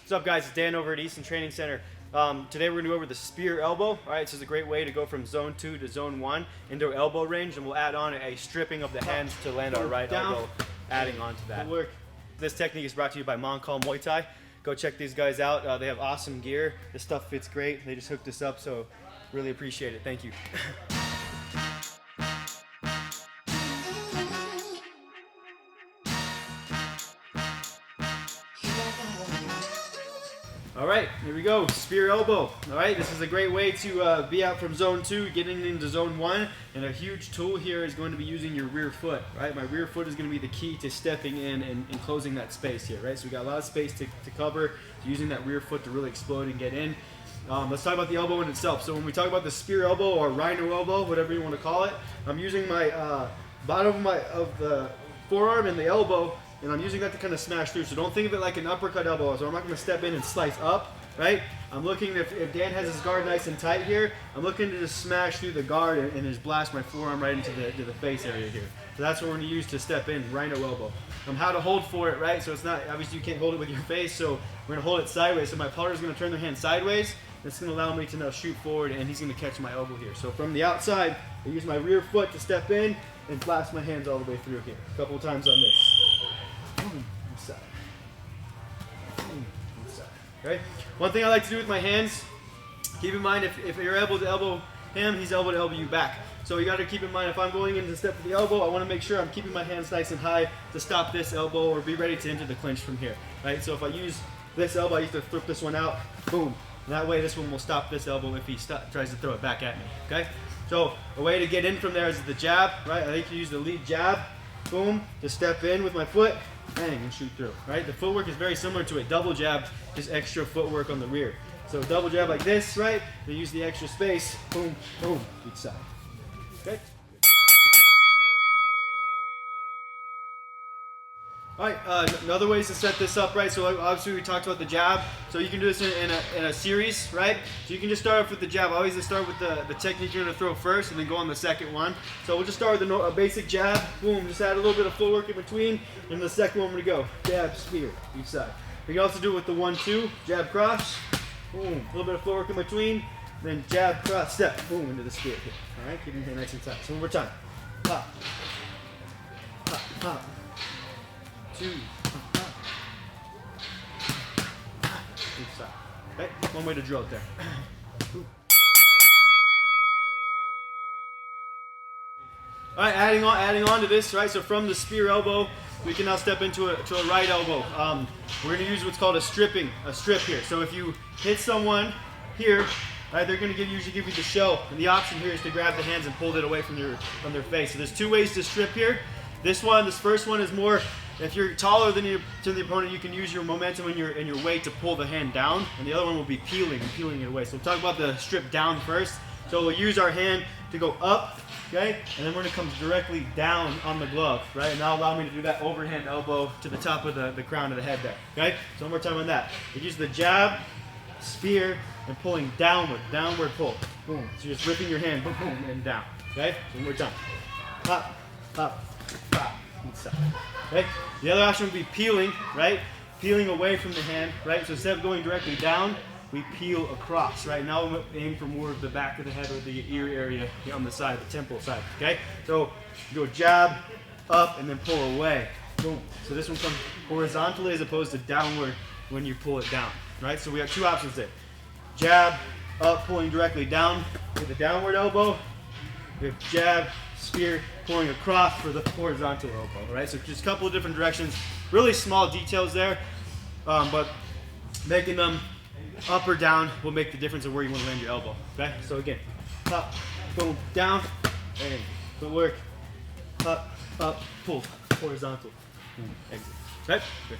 What's up, guys? It's Dan over at Easton Training Center. Today we're going to go over the spear elbow. All right, this is a great way to go from zone 2 to zone 1 into elbow range, and we'll add on a stripping of the hands to land our right elbow, adding on to that. This technique is brought to you by Muay Thai. Go check these guys out. They have awesome gear. This stuff fits great. They just hooked us up, so really appreciate it. Thank you. All right, here we go, spear elbow. All right, this is a great way to be out from zone 2, getting into zone 1, and a huge tool here is going to be using your rear foot, right? My rear foot is going to be the key to stepping in and closing that space here, right? So we got a lot of space to cover, so using that rear foot to really explode and get in. Let's talk about the elbow in itself. So when we talk about the spear elbow or rhino elbow, whatever you want to call it, I'm using my bottom of the forearm and the elbow, and I'm using that to kind of smash through. So don't think of it like an uppercut elbow. So I'm not going to step in and slice up, right? I'm looking, if Dan has his guard nice and tight here, I'm looking to just smash through the guard and just blast my forearm right into the face area here. So that's what we're going to use to step in, rhino elbow. How to hold for it, right? So it's not, obviously you can't hold it with your face, so we're going to hold it sideways. So my partner's going to turn their hand sideways. That's going to allow me to now shoot forward, and he's going to catch my elbow here. So from the outside, I use my rear foot to step in and blast my hands all the way through here. A couple of times on this. Inside. Inside. Okay? One thing I like to do with my hands, keep in mind if you're able to elbow him, he's able to elbow you back. So you got to keep in mind, if I'm going in to step with the elbow, I want to make sure I'm keeping my hands nice and high to stop this elbow or be ready to enter the clinch from here. Right? So if I use this elbow, I used to flip this one out, boom. And that way this one will stop this elbow if he tries to throw it back at me. Okay? So a way to get in from there is the jab, right? I like to use the lead jab, boom, to step in with my foot, bang, and shoot through, right? The footwork is very similar to a double jab, just extra footwork on the rear. So double jab like this, right? They use the extra space, boom, boom, each side. Okay? All right, another ways to set this up, right? So obviously we talked about the jab. So you can do this in a series, right? So you can just start off with the jab. I always just start with the technique you're gonna throw first and then go on the second one. So we'll just start with a basic jab, boom, just add a little bit of footwork in between, and the second one we're gonna go, jab, spear, each side. We can also do it with the 1-2, jab, cross, boom, a little bit of footwork in between, then jab, cross, step, boom, into the spear here. All right, keep your hand nice and tight. So one more time, pop, pop, pop. 2, okay, one way to drill it there. All right, adding on to this, right? So from the spear elbow, we can now step into a right elbow. We're going to use what's called a strip here. So if you hit someone here, right, they're going to usually give you the shell, and the option here is to grab the hands and pull it away from their face. So there's two ways to strip here. This first one is more. If you're taller than the opponent, you can use your momentum and your weight to pull the hand down, and the other one will be peeling it away. So we'll talk about the strip down first. So we'll use our hand to go up, okay, and then we're gonna come directly down on the glove, right? And that'll allow me to do that overhand elbow to the top of the crown of the head there, okay? So one more time on that. We use the jab, spear, and pulling downward pull, boom. So you're just ripping your hand, boom, boom, and down, okay? So one more time, pop, pop, pop, inside. Okay. The other option would be peeling, right? Peeling away from the hand, right? So instead of going directly down, we peel across, right? Now we'll aim for more of the back of the head or the ear area on the side, the temple side, okay? So you go jab, up, and then pull away, boom. So this one comes horizontally as opposed to downward when you pull it down, right? So we have two options there. Jab, up, pulling directly down with the downward elbow. We have jab, spear, pulling across for the horizontal elbow, right? So just a couple of different directions, really small details there, but making them up or down will make the difference of where you want to land your elbow, okay? So again, up, boom, down, and footwork, up, pull, horizontal, exit, okay? Good.